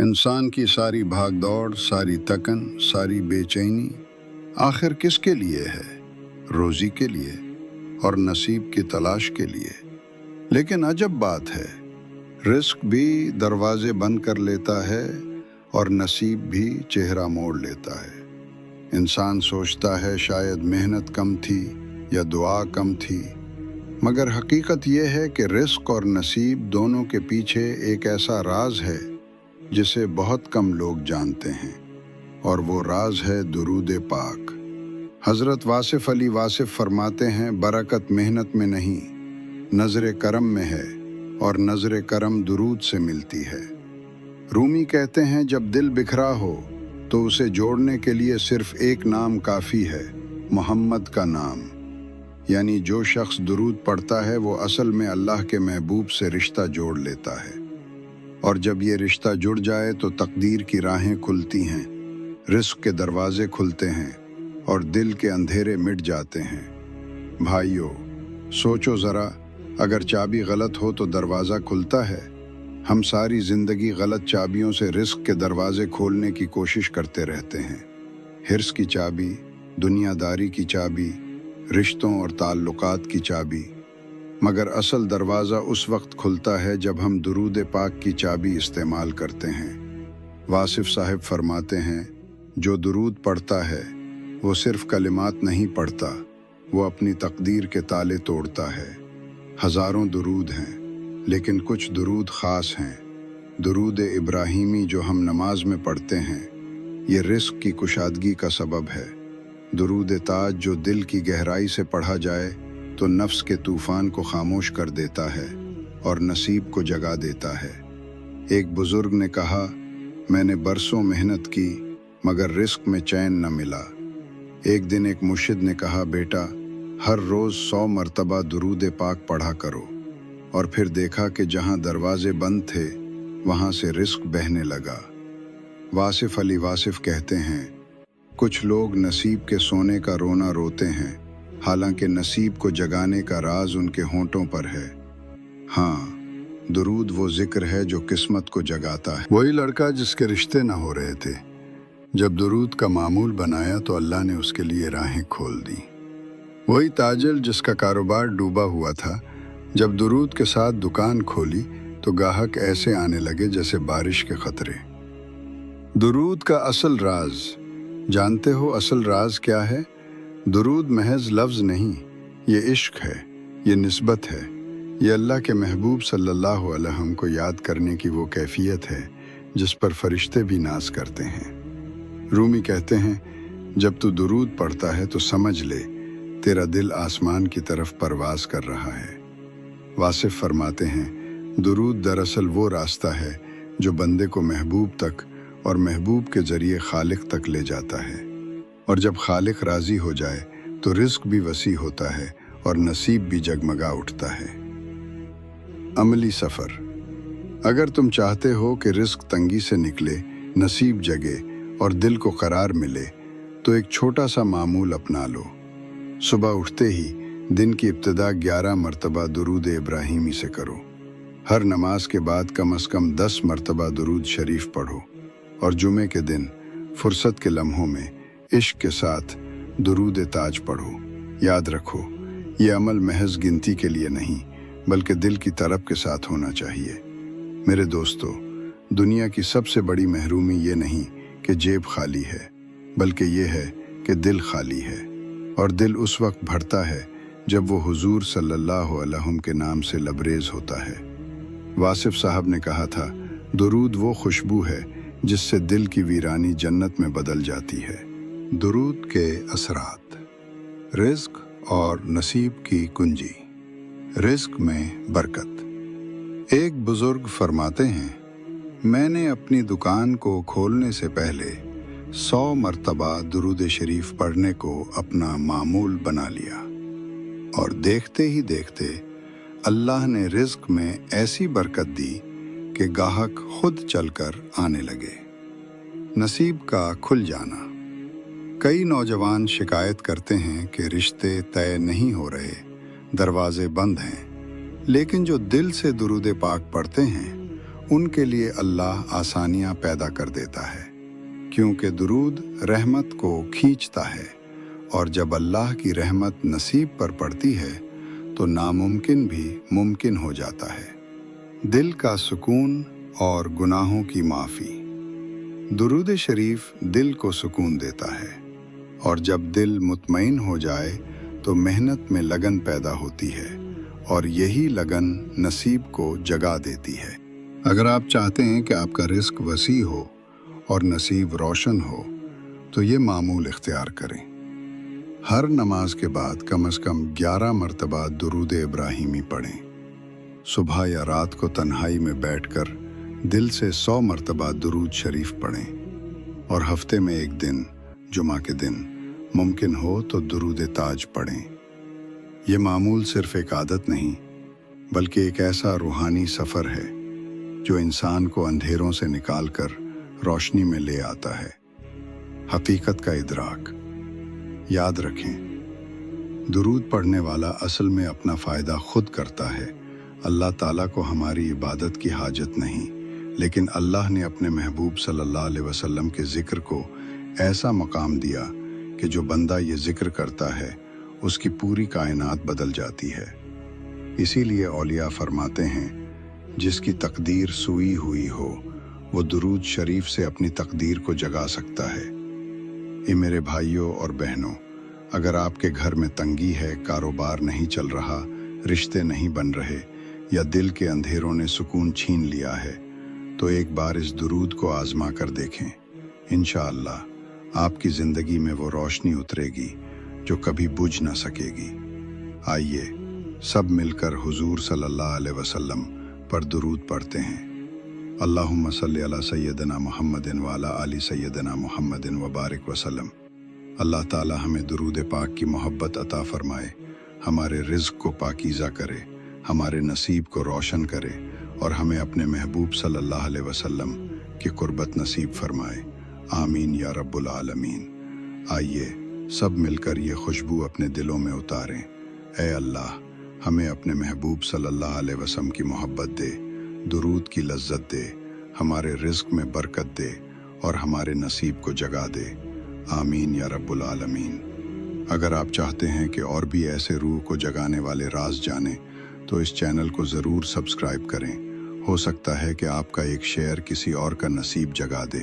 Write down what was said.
انسان کی ساری بھاگ دوڑ، ساری تکن، ساری بے چینی آخر کس کے لیے ہے؟ روزی کے لیے اور نصیب کی تلاش کے لیے۔ لیکن عجب بات ہے، رزق بھی دروازے بند کر لیتا ہے اور نصیب بھی چہرہ موڑ لیتا ہے۔ انسان سوچتا ہے شاید محنت کم تھی یا دعا کم تھی، مگر حقیقت یہ ہے کہ رزق اور نصیب دونوں کے پیچھے ایک ایسا راز ہے جسے بہت کم لوگ جانتے ہیں، اور وہ راز ہے درود پاک۔ حضرت واصف علی واصف فرماتے ہیں، برکت محنت میں نہیں، نظر کرم میں ہے، اور نظر کرم درود سے ملتی ہے۔ رومی کہتے ہیں، جب دل بکھرا ہو تو اسے جوڑنے کے لیے صرف ایک نام کافی ہے، محمد کا نام۔ یعنی جو شخص درود پڑھتا ہے وہ اصل میں اللہ کے محبوب سے رشتہ جوڑ لیتا ہے، اور جب یہ رشتہ جڑ جائے تو تقدیر کی راہیں کھلتی ہیں، رزق کے دروازے کھلتے ہیں اور دل کے اندھیرے مٹ جاتے ہیں۔ بھائیو، سوچو ذرا، اگر چابی غلط ہو تو دروازہ کھلتا ہے؟ ہم ساری زندگی غلط چابیوں سے رزق کے دروازے کھولنے کی کوشش کرتے رہتے ہیں۔ حرص کی چابی، دنیا داری کی چابی، رشتوں اور تعلقات کی چابی۔ مگر اصل دروازہ اس وقت کھلتا ہے جب ہم درود پاک کی چابی استعمال کرتے ہیں۔ واصف صاحب فرماتے ہیں، جو درود پڑھتا ہے وہ صرف کلمات نہیں پڑھتا، وہ اپنی تقدیر کے تالے توڑتا ہے۔ ہزاروں درود ہیں، لیکن کچھ درود خاص ہیں۔ درود ابراہیمی جو ہم نماز میں پڑھتے ہیں، یہ رزق کی کشادگی کا سبب ہے۔ درود تاج جو دل کی گہرائی سے پڑھا جائے تو نفس کے طوفان کو خاموش کر دیتا ہے اور نصیب کو جگا دیتا ہے۔ ایک بزرگ نے کہا، میں نے برسوں محنت کی مگر رزق میں چین نہ ملا۔ ایک دن ایک مرشد نے کہا، بیٹا، ہر روز 100 مرتبہ درود پاک پڑھا کرو، اور پھر دیکھا کہ جہاں دروازے بند تھے وہاں سے رزق بہنے لگا۔ واصف علی واصف کہتے ہیں، کچھ لوگ نصیب کے سونے کا رونا روتے ہیں، حالانکہ نصیب کو جگانے کا راز ان کے ہونٹوں پر ہے۔ ہاں، درود وہ ذکر ہے جو قسمت کو جگاتا ہے۔ وہی لڑکا جس کے رشتے نہ ہو رہے تھے، جب درود کا معمول بنایا تو اللہ نے اس کے لیے راہیں کھول دی۔ وہی تاجر جس کا کاروبار ڈوبا ہوا تھا، جب درود کے ساتھ دکان کھولی تو گاہک ایسے آنے لگے جیسے بارش کے قطرے۔ درود کا اصل راز جانتے ہو؟ اصل راز کیا ہے؟ درود محض لفظ نہیں، یہ عشق ہے، یہ نسبت ہے، یہ اللہ کے محبوب صلی اللہ علیہ وسلم کو یاد کرنے کی وہ کیفیت ہے جس پر فرشتے بھی ناز کرتے ہیں۔ رومی کہتے ہیں، جب تو درود پڑھتا ہے تو سمجھ لے تیرا دل آسمان کی طرف پرواز کر رہا ہے۔ واصف فرماتے ہیں، درود دراصل وہ راستہ ہے جو بندے کو محبوب تک اور محبوب کے ذریعے خالق تک لے جاتا ہے، اور جب خالق راضی ہو جائے تو رزق بھی وسیع ہوتا ہے اور نصیب بھی جگمگا اٹھتا ہے۔ عملی سفر۔ اگر تم چاہتے ہو کہ رزق تنگی سے نکلے، نصیب جگے اور دل کو قرار ملے، تو ایک چھوٹا سا معمول اپنا لو۔ صبح اٹھتے ہی دن کی ابتدا 11 مرتبہ درود ابراہیمی سے کرو۔ ہر نماز کے بعد کم از کم 10 مرتبہ درود شریف پڑھو، اور جمعے کے دن فرصت کے لمحوں میں عشق کے ساتھ درود تاج پڑھو۔ یاد رکھو، یہ عمل محض گنتی کے لیے نہیں بلکہ دل کی طلب کے ساتھ ہونا چاہیے۔ میرے دوستو، دنیا کی سب سے بڑی محرومی یہ نہیں کہ جیب خالی ہے، بلکہ یہ ہے کہ دل خالی ہے، اور دل اس وقت بھرتا ہے جب وہ حضور صلی اللہ علیہ وسلم کے نام سے لبریز ہوتا ہے۔ واصف صاحب نے کہا تھا، درود وہ خوشبو ہے جس سے دل کی ویرانی جنت میں بدل جاتی ہے۔ درود کے اثرات۔ رزق اور نصیب کی کنجی۔ رزق میں برکت۔ ایک بزرگ فرماتے ہیں، میں نے اپنی دکان کو کھولنے سے پہلے 100 مرتبہ درود شریف پڑھنے کو اپنا معمول بنا لیا، اور دیکھتے ہی دیکھتے اللہ نے رزق میں ایسی برکت دی کہ گاہک خود چل کر آنے لگے۔ نصیب کا کھل جانا۔ کئی نوجوان شکایت کرتے ہیں کہ رشتے طے نہیں ہو رہے، دروازے بند ہیں، لیکن جو دل سے درود پاک پڑھتے ہیں ان کے لیے اللہ آسانیاں پیدا کر دیتا ہے، کیونکہ درود رحمت کو کھینچتا ہے، اور جب اللہ کی رحمت نصیب پر پڑتی ہے تو ناممکن بھی ممکن ہو جاتا ہے۔ دل کا سکون اور گناہوں کی معافی۔ درود شریف دل کو سکون دیتا ہے، اور جب دل مطمئن ہو جائے تو محنت میں لگن پیدا ہوتی ہے، اور یہی لگن نصیب کو جگا دیتی ہے۔ اگر آپ چاہتے ہیں کہ آپ کا رزق وسیع ہو اور نصیب روشن ہو تو یہ معمول اختیار کریں۔ ہر نماز کے بعد کم از کم 11 مرتبہ درود ابراہیمی پڑھیں۔ صبح یا رات کو تنہائی میں بیٹھ کر دل سے 100 مرتبہ درود شریف پڑھیں، اور ہفتے میں ایک دن جمعہ کے دن ممکن ہو تو درود تاج پڑھیں۔ یہ معمول صرف ایک عادت نہیں بلکہ ایک ایسا روحانی سفر ہے جو انسان کو اندھیروں سے نکال کر روشنی میں لے آتا ہے۔ حقیقت کا ادراک۔ یاد رکھیں، درود پڑھنے والا اصل میں اپنا فائدہ خود کرتا ہے۔ اللہ تعالیٰ کو ہماری عبادت کی حاجت نہیں، لیکن اللہ نے اپنے محبوب صلی اللہ علیہ وسلم کے ذکر کو ایسا مقام دیا کہ جو بندہ یہ ذکر کرتا ہے اس کی پوری کائنات بدل جاتی ہے۔ اسی لیے اولیاء فرماتے ہیں، جس کی تقدیر سوئی ہوئی ہو وہ درود شریف سے اپنی تقدیر کو جگا سکتا ہے۔ اے میرے بھائیوں اور بہنوں، اگر آپ کے گھر میں تنگی ہے، کاروبار نہیں چل رہا، رشتے نہیں بن رہے، یا دل کے اندھیروں نے سکون چھین لیا ہے، تو ایک بار اس درود کو آزما کر دیکھیں۔ انشاءاللہ آپ کی زندگی میں وہ روشنی اترے گی جو کبھی بجھ نہ سکے گی۔ آئیے سب مل کر حضور صلی اللہ علیہ وسلم پر درود پڑھتے ہیں۔ اللہم صلی علی سیدنا محمد وعلی آل سیدنا محمد وبارک وسلم۔ اللہ تعالی ہمیں درود پاک کی محبت عطا فرمائے، ہمارے رزق کو پاکیزہ کرے، ہمارے نصیب کو روشن کرے، اور ہمیں اپنے محبوب صلی اللہ علیہ وسلم کی قربت نصیب فرمائے۔ آمین یا رب العالمین۔ آئیے سب مل کر یہ خوشبو اپنے دلوں میں اتاریں۔ اے اللہ، ہمیں اپنے محبوب صلی اللہ علیہ وسلم کی محبت دے، درود کی لذت دے، ہمارے رزق میں برکت دے، اور ہمارے نصیب کو جگا دے۔ آمین یا رب العالمین۔ اگر آپ چاہتے ہیں کہ اور بھی ایسے روح کو جگانے والے راز جانیں تو اس چینل کو ضرور سبسکرائب کریں۔ ہو سکتا ہے کہ آپ کا ایک شیئر کسی اور کا نصیب جگا دے۔